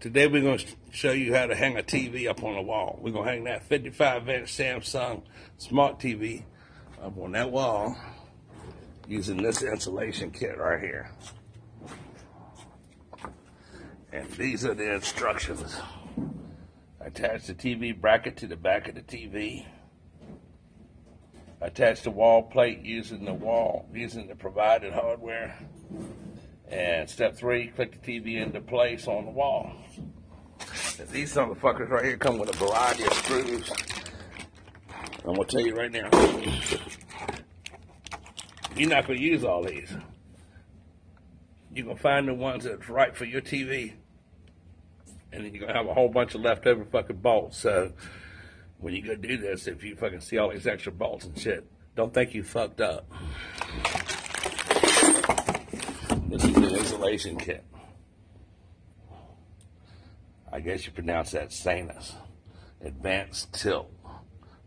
Today we're going to show you how to hang a TV up on the wall. We're going to hang that 55-inch Samsung Smart TV up on that wall using this insulation kit right here. And these are the instructions. Attach the TV bracket to the back of the TV. Attach the wall plate using the provided hardware. And step 3, click the TV into place on the wall. And these motherfuckers right here come with a variety of screws. I'm gonna tell you right now, you're not gonna use all these. You're gonna find the ones that's right for your TV, and then you're gonna have a whole bunch of leftover fucking bolts. So when you go do this, if you fucking see all these extra bolts and shit, don't think you fucked up. This is the insulation kit. I guess you pronounce that Sanus. Advanced tilt.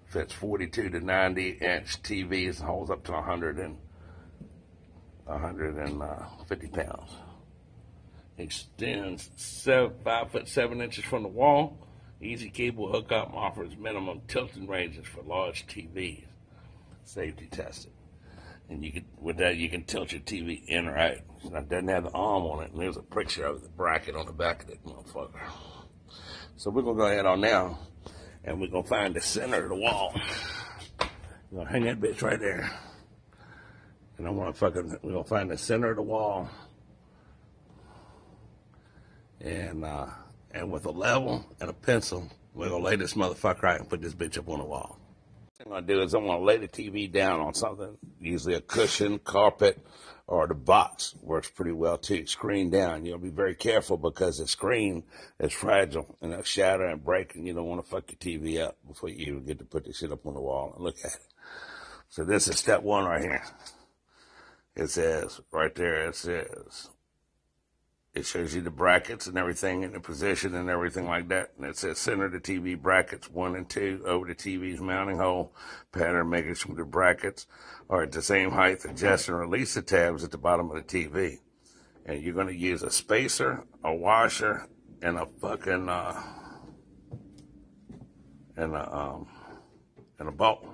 Fits 42 to 90-inch TVs, holds up to 150 pounds. Extends 5'7" from the wall. Easy cable hookup, offers minimum tilting ranges for large TVs. Safety tested. And with that, you can tilt your TV in or out. It doesn't have the arm on it, and there's a picture of the bracket on the back of that motherfucker. So we're going to go ahead on now, and we're going to find the center of the wall. We're going to hang that bitch right there. And we're going to find the center of the wall. And with a level and a pencil, we're going to lay this motherfucker out and put this bitch up on the wall. What I'm going to do is I'm going to lay the TV down on something, usually a cushion, carpet, or the box works pretty well too. Screen down. You'll be very careful because the screen is fragile and it'll shatter and break, and you don't want to fuck your TV up before you even get to put this shit up on the wall and look at it. So this is step 1 right here. It says right there, it shows you the brackets and everything in the position and everything like that. And it says center the TV brackets 1 and 2 over the TV's mounting hole. Pattern making sure the brackets are at the same height. Adjust and release the tabs at the bottom of the TV. And you're going to use a spacer, a washer, and a fucking and a bolt.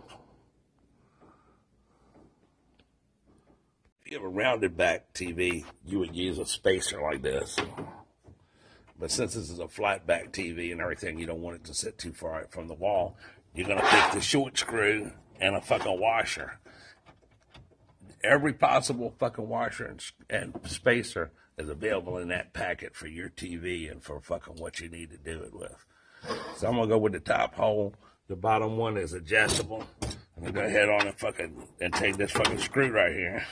If you have a rounded back TV, you would use a spacer like this. But since this is a flat back TV and everything, you don't want it to sit too far out from the wall. You're going to pick the short screw and a fucking washer. Every possible fucking washer and spacer is available in that packet for your TV and for fucking what you need to do it with. So I'm going to go with the top hole. The bottom one is adjustable. I'm going to go ahead on and take this fucking screw right here.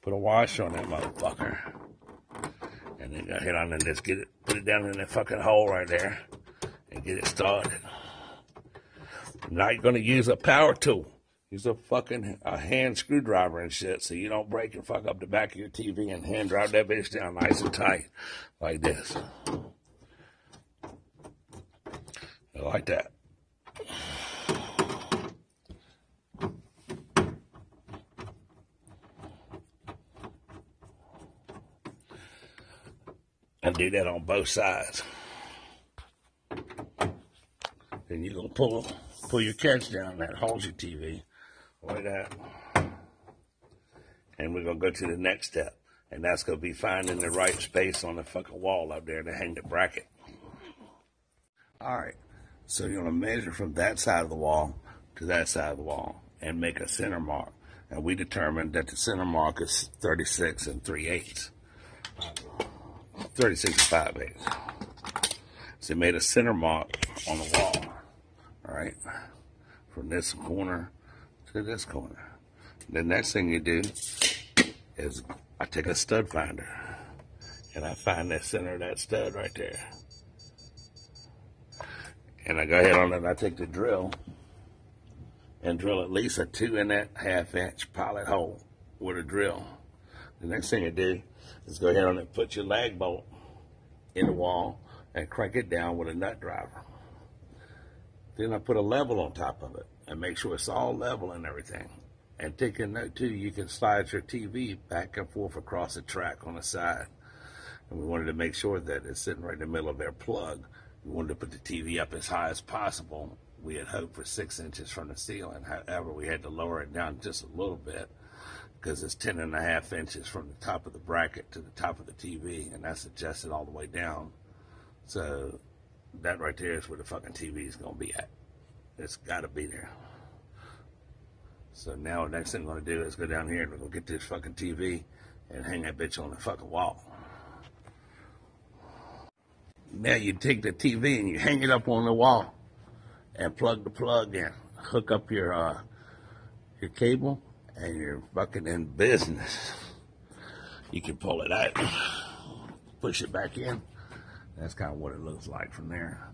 Put a washer on that motherfucker. And then go ahead on and just put it down in that fucking hole right there and get it started. Now you're going to use a power tool. Use a hand screwdriver and shit so you don't break and fuck up the back of your TV, and hand drive that bitch down nice and tight like this. Like that. And do that on both sides. Then you're going to pull your catch down that holds your TV like that. And we're going to go to the next step. And that's going to be finding the right space on the fucking wall up there to hang the bracket. All right. So you're going to measure from that side of the wall to that side of the wall and make a center mark. And we determined that the center mark is 36 3/8. 36 5/8. So you made a center mark on the wall. All right. From this corner to this corner. The next thing you do is I take a stud finder and I find the center of that stud right there. And I go ahead on it and I take the drill and drill at least a 2.5-inch pilot hole with a drill. The next thing you do is go ahead on and put your lag bolt in the wall and crank it down with a nut driver. Then I put a level on top of it and make sure it's all level and everything. And take a note too, you can slide your TV back and forth across the track on the side. and we wanted to make sure that it's sitting right in the middle of their plug. We wanted to put the TV up as high as possible. We had hoped for 6 inches from the ceiling. However, we had to lower it down just a little bit because it's 10.5 inches from the top of the bracket to the top of the TV, and that's adjusted all the way down. So that right there is where the fucking TV is going to be at. It's got to be there. So now the next thing we're going to do is go down here and we're going to get this fucking TV and hang that bitch on the fucking wall. Now you take the TV and you hang it up on the wall and plug the plug in. Hook up your cable and you're fucking in business. You can pull it out, push it back in. That's kind of what it looks like from there.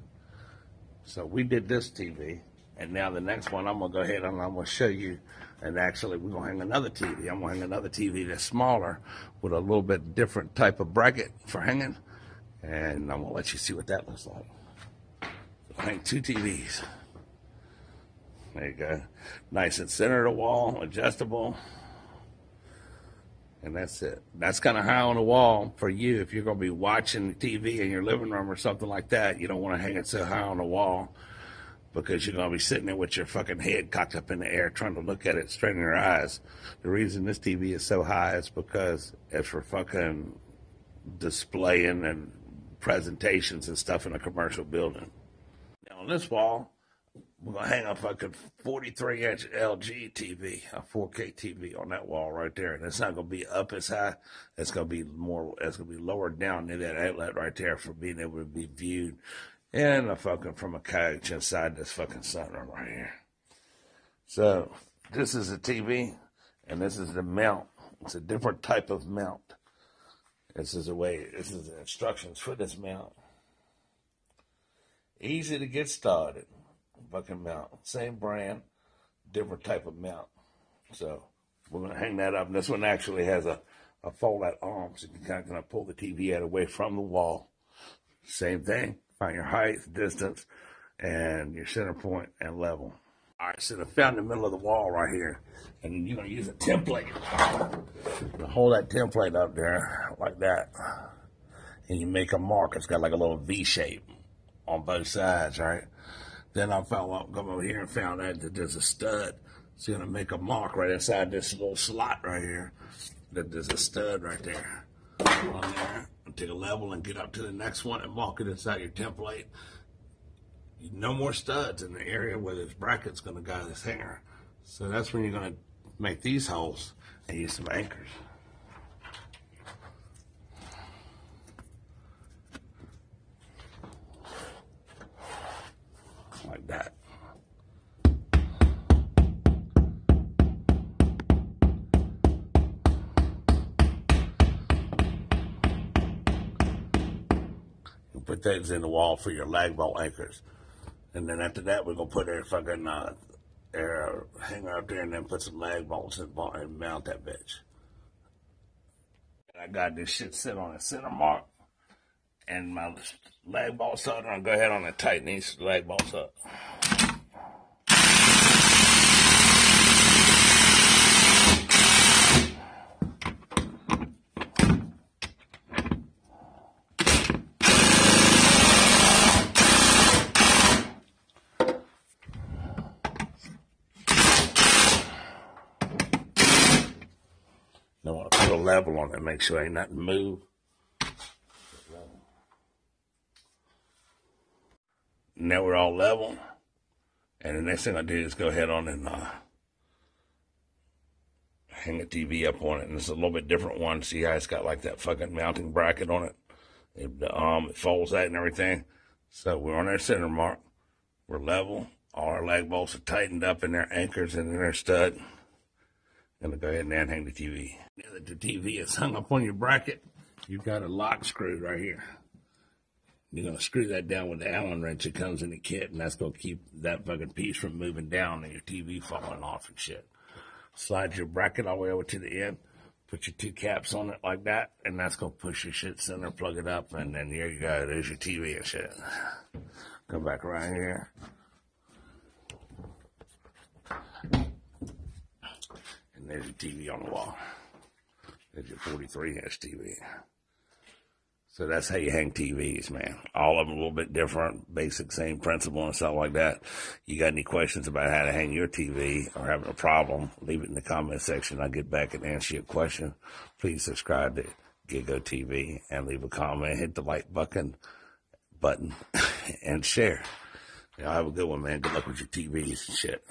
So we did this TV, and now the next one I'm going to go ahead and I'm going to show you, and actually we're going to hang another TV. I'm going to hang another TV that's smaller with a little bit different type of bracket for hanging, and I'm going to let you see what that looks like. So hang 2 TVs. There you go. Nice and center of the wall, adjustable. And that's it. That's kind of high on the wall for you if you're going to be watching TV in your living room or something like that. You don't want to hang it so high on the wall because you're going to be sitting there with your fucking head cocked up in the air trying to look at it straight in your eyes. The reason this TV is so high is because it's for fucking displaying and presentations and stuff in a commercial building. Now on this wall, we're going to hang a fucking 43-inch LG TV, a 4K TV on that wall right there. And it's not going to be up as high. It's going to be lowered down near that outlet right there for being able to be viewed in a fucking from a couch inside this fucking sunroom right here. So this is the TV and this is the mount. It's a different type of mount. This is the instructions for this mount. Easy to get started. Fucking mount. Same brand, different type of mount. So we're going to hang that up. And this one actually has a fold-out arm, so you can kind of pull the TV out away from the wall. Same thing. Find your height, distance, and your center point and level. All right, so I found the middle of the wall right here. And you're going to use a template. Hold that template up there like that. And you make a mark. It's got like a little V shape on both sides, right? Then I come over here and found out that there's a stud. So you're going to make a mark right inside this little slot right here. That there's a stud right there. On there. And take a level and get up to the next one and mark it inside your template. No more studs in the area where this bracket's going to go, this hanger. So that's when you're going to make these holes and use some anchors. Like that. You put those in the wall for your lag bolt anchors. And then after that, we're going to put a fucking hanger up there and then put some lag bolts and mount that bitch. And I got this shit set on a center mark. And my lag bolts up, and I'll go ahead on and tighten these lag bolts up. Now I want to put a level on it, make sure ain't nothing move. Now we're all level, and the next thing I do is go ahead on and hang the TV up on it, and it's a little bit different one. See how it's got like that fucking mounting bracket on it? It folds out and everything. So we're on our center mark. We're level. All our lag bolts are tightened up and their anchors and their stud. Gonna go ahead and hang the TV. Now that the TV is hung up on your bracket, you've got a lock screw right here. You're going to screw that down with the Allen wrench that comes in the kit, and that's going to keep that fucking piece from moving down and your TV falling off and shit. Slide your bracket all the way over to the end, put your 2 caps on it like that, and that's going to push your shit center, plug it up, and then there you go. There's your TV and shit. Come back around here. And there's your TV on the wall. There's your 43-inch TV. So that's how you hang TVs, man. All of them a little bit different, basic, same principle and stuff like that. You got any questions about how to hang your TV or having a problem, leave it in the comment section. I'll get back and answer your question. Please subscribe to Gigo TV and leave a comment. Hit the like button and share. Have a good one, man. Good luck with your TVs and shit.